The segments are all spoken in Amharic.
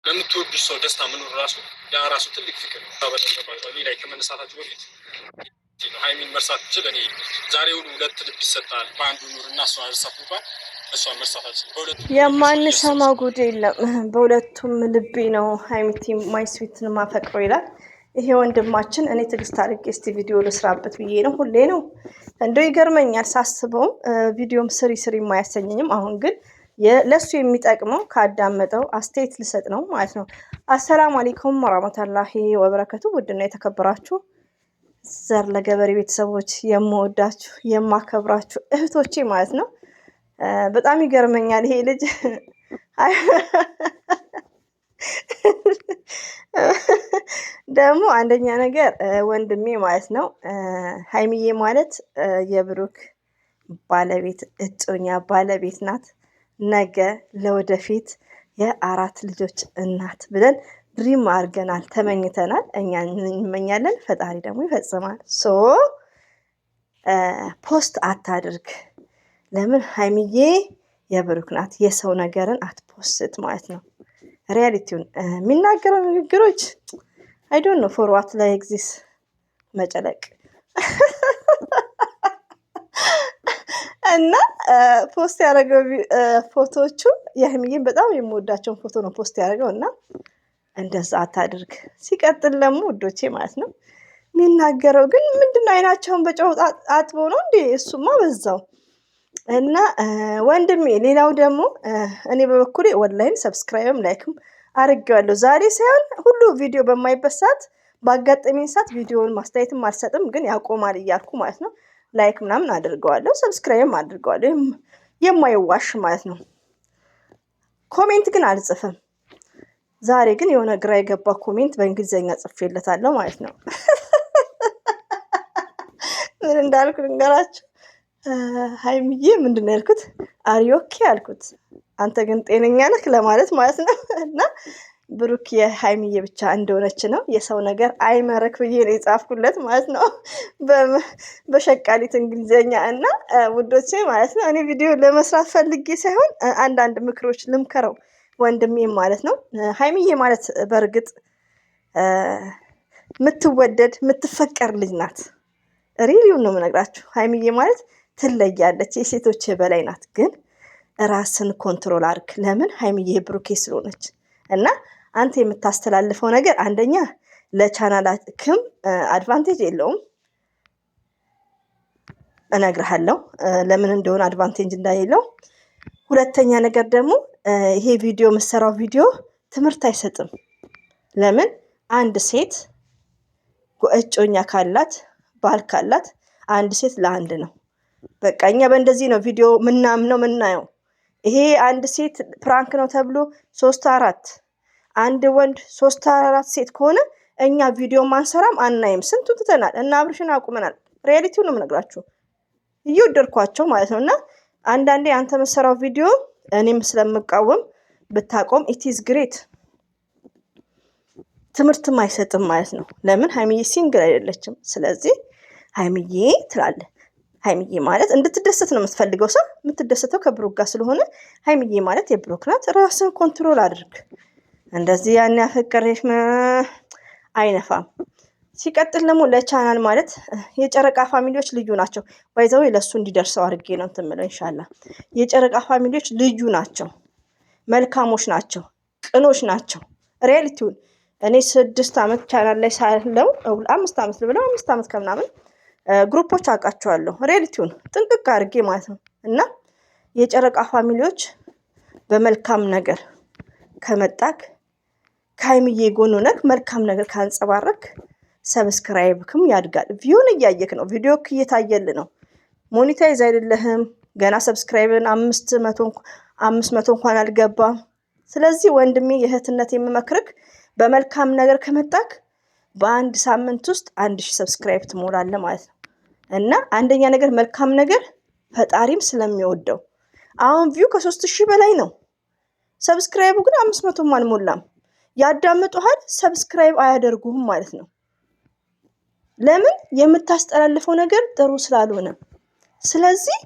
ለምትወዱ ሰው ደስታ መኖር ራሱ ያ ራሱ ትልቅ ፍቅር ነው። ታበለባቸው ላይ ከመነሳታችሁ በፊት ሃይሚን መርሳት ትችል። እኔ ዛሬውን ሁለት ልብ ይሰጣል በአንዱ ኑር እና እሷን አልሳት እንኳን እሷን መርሳታችን በሁለቱም የማንሰማ ጉድ የለም። በሁለቱም ልቤ ነው ሃይሚቲ ማይ ስዊትን ማፈቅረው ይላል ይሄ ወንድማችን። እኔ ትዕግስት አድርጌ እስቲ ቪዲዮ ልስራበት ብዬ ነው። ሁሌ ነው እንደው ይገርመኛል ሳስበውም ቪዲዮም ስሪ የማያሰኘኝም። አሁን ግን ለሱ የሚጠቅመው ካዳመጠው አስተያየት ልሰጥ ነው ማለት ነው። አሰላሙ አለይኩም ወራህመቱላሂ ወበረከቱ። ውድና የተከበራችሁ ዘር ለገበሬ ቤተሰቦች የምወዳችሁ የማከብራችሁ እህቶቼ ማለት ነው። በጣም ይገርመኛል ይሄ ልጅ ደግሞ አንደኛ ነገር ወንድሜ ማለት ነው። ሃይሚዬ ማለት የብሩክ ባለቤት እጮኛ ባለቤት ናት። ነገ ለወደፊት የአራት ልጆች እናት ብለን ድሪም አድርገናል፣ ተመኝተናል። እኛ እንመኛለን፣ ፈጣሪ ደግሞ ይፈጽማል። ፖስት አታድርግ። ለምን ሃይሚዬ የብሩክ ናት። የሰው ነገርን አትፖስት ማለት ነው። ሪያሊቲውን የሚናገረው ንግግሮች አይ ዶንት ኖ ፎር ዋት ላይ ኤግዚስ መጨለቅ እና ፖስት ያደረገው ፎቶዎቹ የሃይሚዬን በጣም የምወዳቸውን ፎቶ ነው ፖስት ያደረገው እና እንደዛ አታድርግ። ሲቀጥል ደግሞ ውዶቼ ማለት ነው የሚናገረው ግን ምንድነው አይናቸውን በጨው አጥበው ነው እንዴ? እሱማ በዛው እና ወንድሜ። ሌላው ደግሞ እኔ በበኩሌ ኦንላይን ሰብስክራይብም ላይክም አድርጌዋለሁ። ዛሬ ሳይሆን ሁሉ ቪዲዮ በማይበት ሰዓት ባጋጠመኝ ሰዓት ቪዲዮውን ማስተያየትም አልሰጥም፣ ግን ያቆማል እያልኩ ማለት ነው ላይክ ምናምን አድርገዋለሁ፣ ሰብስክራይብም አድርገዋለሁ። የማይዋሽ ማለት ነው። ኮሜንት ግን አልጽፍም። ዛሬ ግን የሆነ ግራ የገባ ኮሜንት በእንግሊዝኛ ጽፌለታለሁ ማለት ነው። ምን እንዳልኩ ልንገራችሁ። ሃይሚዬ ምንድን ነው ያልኩት? አሪዮኬ ያልኩት አንተ ግን ጤነኛ ነህ ለማለት ማለት ነው። እና ብሩክ የሃይሚዬ ብቻ እንደሆነች ነው። የሰው ነገር አይመረክ ብዬ ነው የጻፍኩለት ማለት ነው በሸቃሊት እንግሊዝኛ። እና ውዶቼ ማለት ነው እኔ ቪዲዮ ለመስራት ፈልጌ ሳይሆን አንዳንድ ምክሮች ልምከረው ወንድሜ ማለት ነው። ሃይሚዬ ማለት በእርግጥ የምትወደድ የምትፈቀር ልጅ ናት። ሪሊውን ነው የምነግራችሁ። ሃይሚዬ ማለት ትለያለች፣ የሴቶች በላይ ናት። ግን ራስን ኮንትሮል አድርግ። ለምን? ሃይሚዬ ብሩኬ ስለሆነች እና አንተ የምታስተላልፈው ነገር አንደኛ ለቻናላክም አድቫንቴጅ የለውም፣ እነግርሃለሁ ለምን እንደሆነ አድቫንቴጅ እንዳሌለው። ሁለተኛ ነገር ደግሞ ይሄ ቪዲዮ የምትሰራው ቪዲዮ ትምህርት አይሰጥም። ለምን? አንድ ሴት እጮኛ ካላት ባል ካላት አንድ ሴት ለአንድ ነው። በቃ እኛ በእንደዚህ ነው ቪዲዮ ምናምነው ምናየው። ይሄ አንድ ሴት ፕራንክ ነው ተብሎ 3-4 አንድ ወንድ 3-4 ሴት ከሆነ እኛ ቪዲዮ ማንሰራም አናይም። ስንቱ ትተናል እና አብርሽን አቁመናል። ሪያሊቲው ነው የምነግራችሁ፣ እየወደድኳቸው ማለት ነው። እና አንዳንዴ አንተ መሰራው ቪዲዮ እኔም ስለምቃወም ብታቆም ኢትዝ ግሬት። ትምህርትም አይሰጥም ማለት ነው። ለምን? ሃይሚዬ ሲንግል አይደለችም። ስለዚህ ሃይሚዬ ትላለህ። ሃይሚዬ ማለት እንድትደሰት ነው የምትፈልገው። ሰው የምትደሰተው ከብሩክ ጋር ስለሆነ ሃይሚዬ ማለት የብሩክ ናት። ራስን ኮንትሮል አድርግ። እንደዚህ ያን ያፈቀረሽ አይነፋም። ሲቀጥል ደግሞ ለቻናል ማለት የጨረቃ ፋሚሊዎች ልዩ ናቸው። ባይዘው ለሱ እንዲደርሰው አድርጌ ነው እንትምለው ኢንሻአላህ። የጨረቃ ፋሚሊዎች ልዩ ናቸው፣ መልካሞች ናቸው፣ ቅኖች ናቸው። ሪያሊቲውን እኔ 6 ዓመት ቻናል ላይ ሳለው 5 ዓመት ልብለው 5 ዓመት ከምናምን ግሩፖች አውቃቸዋለሁ። ሪያሊቲውን ጥንቅቅ አድርጌ ማለት ነው። እና የጨረቃ ፋሚሊዎች በመልካም ነገር ከመጣክ ከሃይሚዬ ጎን ሆነክ መልካም ነገር ካንጸባረክ ሰብስክራይብክም ያድጋል። ቪውን እያየክ ነው፣ ቪዲዮክ እየታየል ነው። ሞኔታይዝ አይደለህም ገና። ሰብስክራይብን 500 እንኳን አልገባም። ስለዚህ ወንድሜ የእህትነት የምመክርክ በመልካም ነገር ከመጣክ በአንድ ሳምንት ውስጥ 1000 ሰብስክራይብ ትሞላለህ ማለት ነው። እና አንደኛ ነገር መልካም ነገር ፈጣሪም ስለሚወደው አሁን ቪው ከ3000 በላይ ነው። ሰብስክራይቡ ግን 500ም አልሞላም። ያዳምጡሃል፣ ሰብስክራይብ አያደርጉህም ማለት ነው። ለምን? የምታስተላልፈው ነገር ጥሩ ስላልሆነ። ስለዚህ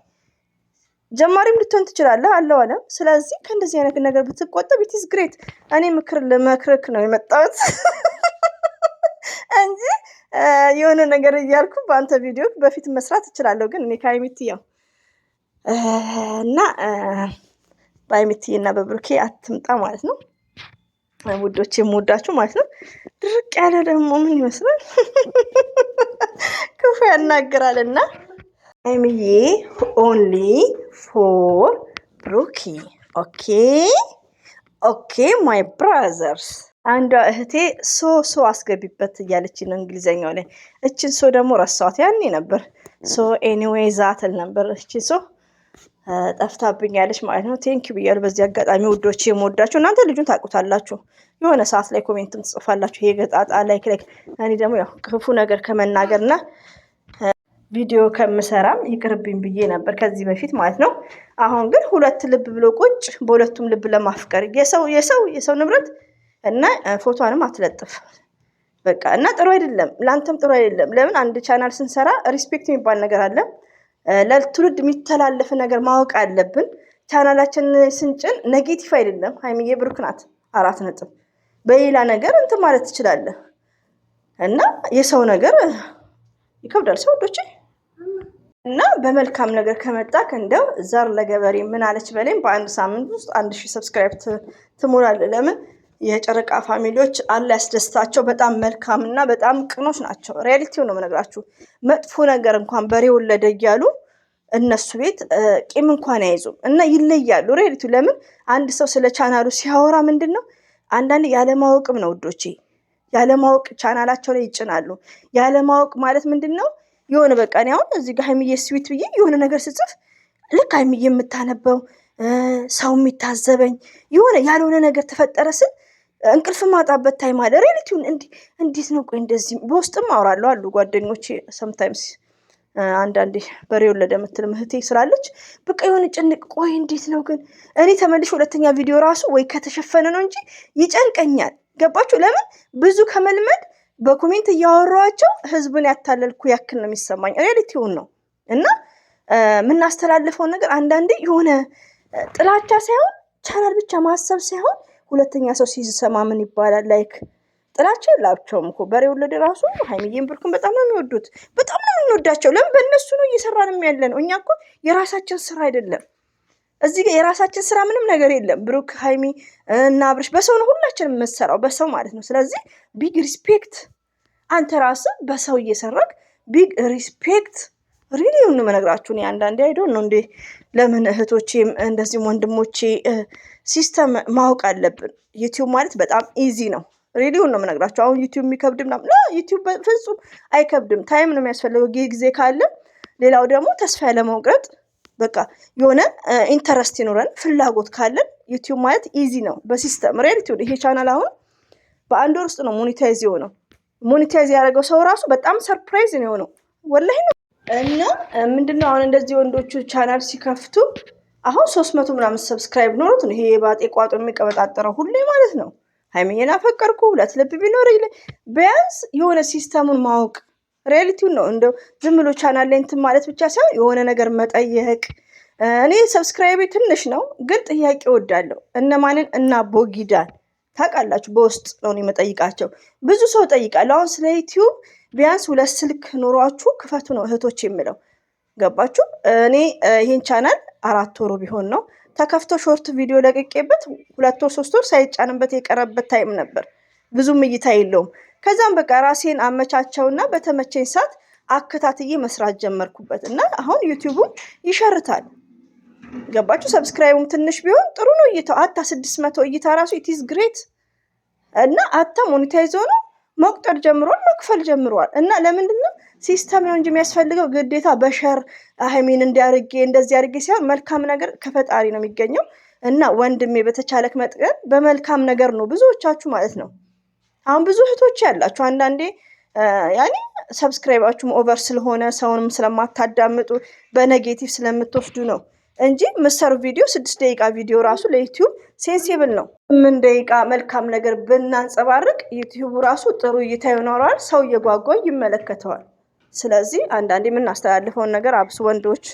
ጀማሪም ልትሆን ትችላለህ አለው አለም። ስለዚህ ከእንደዚህ አይነት ነገር ብትቆጠብ ኢት ኢዝ ግሬት። እኔ ምክር ለመክረክ ነው የመጣሁት እንጂ የሆነ ነገር እያልኩ በአንተ ቪዲዮ በፊት መስራት እችላለሁ። ግን እኔ ከሀይሚቲ ያው እና በሀይሚቲ እና በብሩኬ አትምጣ ማለት ነው ውዶች፣ የምወዳችሁ ማለት ነው። ድርቅ ያለ ደግሞ ምን ይመስላል ክፉ ያናግራል። እና ሀይሚዬ ኦንሊ ፎር ብሩኬ ኦኬ ኦኬ ማይ ብራዘርስ። አንዷ እህቴ ሶ አስገቢበት እያለች ነው እንግሊዘኛው ላይ። እችን ሶ ደግሞ ረሳኋት ያኔ ነበር። ሶ ኤኒዌይ ዛትል ነበር። እችን ሶ ጠፍታብኛለች ማለት ነው። ቴንኪው ብያለሁ በዚህ አጋጣሚ ውዶች፣ የምወዳችሁ እናንተ ልጁን ታውቁታላችሁ። የሆነ ሰዓት ላይ ኮሜንትም ትጽፋላችሁ ይሄ ገጣጣ ላይክ። እኔ ደግሞ ያው ክፉ ነገር ከመናገርና ቪዲዮ ከምሰራም ይቅርብኝ ብዬ ነበር ከዚህ በፊት ማለት ነው። አሁን ግን ሁለት ልብ ብሎ ቁጭ በሁለቱም ልብ ለማፍቀር የሰው ንብረት እና ፎቶንም አትለጥፍ በቃ። እና ጥሩ አይደለም፣ ለአንተም ጥሩ አይደለም። ለምን አንድ ቻናል ስንሰራ ሪስፔክት የሚባል ነገር አለ። ለትውልድ የሚተላለፍ ነገር ማወቅ አለብን። ቻናላችን ስንጭን ኔጌቲቭ አይደለም። ሀይሚዬ ብሩክ ናት 4 ነጥብ። በሌላ ነገር እንትን ማለት ትችላለህ። እና የሰው ነገር ይከብዳል ሰውዶቼ። እና በመልካም ነገር ከመጣ እንደው ዘር ለገበሬ ምን አለች በሌም በአንድ ሳምንት ውስጥ 1000 ሰብስክራይብ ትሞላለህ። ለምን የጨረቃ ፋሚሊዎች አለ ያስደስታቸው። በጣም መልካም እና በጣም ቅኖች ናቸው። ሪያሊቲው ነው የምነግራችሁ። መጥፎ ነገር እንኳን በሬ ወለደ እያሉ እነሱ ቤት ቂም እንኳን አይዙም እና ይለያሉ። ሪያሊቲው ለምን አንድ ሰው ስለ ቻናሉ ሲያወራ ምንድን ነው አንዳንድ ያለማወቅም ነው ውዶቼ፣ ያለማወቅ ቻናላቸው ላይ ይጭናሉ። ያለማወቅ ማለት ምንድን ነው የሆነ በቃ እኔ አሁን እዚህ ጋር ሀይሚዬ ስዊት ብዬ የሆነ ነገር ስጽፍ ልክ ሀይሚዬ የምታነበው ሰው የሚታዘበኝ የሆነ ያልሆነ ነገር ተፈጠረ ስል እንቅልፍ ማጣበት ታይም አለ። ሪያሊቲውን እንዴት ነው ቆይ እንደዚህ በውስጥም አወራለሁ አሉ ጓደኞቼ። ሰምታይምስ አንዳንዴ በሬ ወለደ የምትል እህቴ ስላለች በቃ የሆነ ጭንቅ ቆይ እንዴት ነው ግን እኔ ተመልሼ ሁለተኛ ቪዲዮ ራሱ ወይ ከተሸፈነ ነው እንጂ ይጨንቀኛል። ገባችሁ? ለምን ብዙ ከመልመድ በኮሜንት እያወራኋቸው ህዝብን ያታለልኩ ያክል ነው የሚሰማኝ። ሪያሊቲውን ነው እና የምናስተላልፈውን ነገር አንዳንዴ የሆነ ጥላቻ ሳይሆን ቻናል ብቻ ማሰብ ሳይሆን ሁለተኛ ሰው ሲሰማ ምን ይባላል ላይክ ጥላቻ የላቸውም እኮ በሬ ወለደ ራሱ ሀይሚዬን ብሩክን በጣም ነው የሚወዱት፣ በጣም ነው የምንወዳቸው። ለምን በእነሱ ነው እየሰራንም ያለ ነው። እኛ እኮ የራሳችን ስራ አይደለም እዚህ ጋር የራሳችን ስራ ምንም ነገር የለም። ብሩክ ሀይሚ እና አብርሽ በሰው ነው ሁላችንም የምንሰራው በሰው ማለት ነው። ስለዚህ ቢግ ሪስፔክት፣ አንተ ራስህ በሰው እየሰራክ ቢግ ሪስፔክት። ሪሊ ነው የምነግራችሁ። እኔ አንዳንዴ አይዶን ነው እንዴ ለምን እህቶቼም እንደዚህም ወንድሞቼ ሲስተም ማወቅ አለብን። ዩቲዩብ ማለት በጣም ኢዚ ነው። ሪሊ ነው የምነግራችሁ። አሁን ዩቲዩብ የሚከብድ ምናምን ነው። ዩቲዩብ በፍጹም አይከብድም። ታይም ነው የሚያስፈልገው ጊዜ ካለ። ሌላው ደግሞ ተስፋ ያለመቁረጥ በቃ የሆነ ኢንተረስት ይኖረን ፍላጎት ካለን ዩቲዩብ ማለት ኢዚ ነው በሲስተም ሪያሊቲ። ይሄ ቻናል አሁን በአንድ ወር ውስጥ ነው ሞኔታይዝ የሆነው። ሞኔታይዝ ያደረገው ሰው ራሱ በጣም ሰርፕራይዝ ነው የሆነው ወላሂ ነው። እና ምንድነው አሁን እንደዚህ ወንዶቹ ቻናል ሲከፍቱ አሁን 300 ምናምን ሰብስክራይብ ኖሩት ነው ይሄ የባጤ ቋጦ የሚቀበጣጠረው ሁሌ ማለት ነው። ሀይሚዬን አፈቀርኩ ሁለት ልብ ቢኖር ቢያንስ የሆነ ሲስተሙን ማወቅ ሪያሊቲውን ነው። እንደው ዝም ብሎ ቻናል ላይ እንትን ማለት ብቻ ሳይሆን የሆነ ነገር መጠየቅ። እኔ ሰብስክራይቤ ትንሽ ነው ግን ጥያቄ እወዳለሁ። እነማንን እና ቦጊዳን ታውቃላችሁ? በውስጥ ነው የምጠይቃቸው። ብዙ ሰው ጠይቃለሁ። አሁን ስለ ዩቲዩብ ቢያንስ 2 ስልክ ኖሯችሁ ክፈቱ ነው እህቶች የምለው። ገባችሁ? እኔ ይሄን ቻናል 4 ወሩ ቢሆን ነው ተከፍቶ ሾርት ቪዲዮ ለቅቄበት 2 ወር 3 ወር ሳይጫንበት የቀረበት ታይም ነበር። ብዙም እይታ የለውም። ከዛም በቃ ራሴን አመቻቸውና በተመቸኝ ሰዓት አከታትዬ መስራት ጀመርኩበት እና አሁን ዩቲዩቡም ይሸርታል። ገባችሁ? ሰብስክራይቡም ትንሽ ቢሆን ጥሩ ነው እይታው። አታ 600 እይታ ራሱ ኢት ኢዝ ግሬት እና አታ ሞኔታይዝ ሆኖ መቁጠር ጀምሯል፣ መክፈል ጀምሯል። እና ለምንድነው ሲስተም ነው እንጂ የሚያስፈልገው ግዴታ በሸር ሀይሚን እንዲያርጌ እንደዚህ አርጌ ሳይሆን መልካም ነገር ከፈጣሪ ነው የሚገኘው። እና ወንድሜ በተቻለክ መጠን በመልካም ነገር ነው ብዙዎቻችሁ ማለት ነው። አሁን ብዙ እህቶች ያላችሁ አንዳንዴ ያኔ ሰብስክራይባችሁም ኦቨር ስለሆነ ሰውንም ስለማታዳምጡ በኔጌቲቭ ስለምትወስዱ ነው እንጂ ምሰሩ ቪዲዮ 6 ደቂቃ ቪዲዮ ራሱ ለዩቲዩብ ሴንሲብል ነው። 8 ደቂቃ መልካም ነገር ብናንጸባርቅ ዩቲዩብ ራሱ ጥሩ እይታ ይኖረዋል፣ ሰው እየጓጓ ይመለከተዋል። ስለዚህ አንዳንዴ የምናስተላልፈውን ነገር አብስ ወንዶች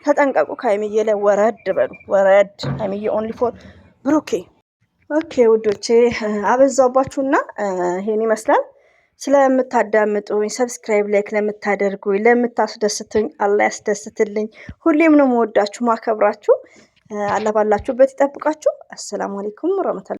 ተጠንቀቁ። ከሀይሚዬ ላይ ወረድ በሉ፣ ወረድ። ሀይሚዬ ኦንሊ ፎር ብሩኬ። ኦኬ ውዶቼ አበዛባችሁና ይሄን ይመስላል። ስለምታዳምጡኝ ሰብስክራይብ፣ ላይክ ለምታደርጉኝ፣ ለምታስደስቱኝ አላህ ያስደስትልኝ። ሁሌም ነው መወዳችሁ ማከብራችሁ። አላህ ባላችሁበት ይጠብቃችሁ። አሰላሙ አለይኩም ወራህመቱላሂ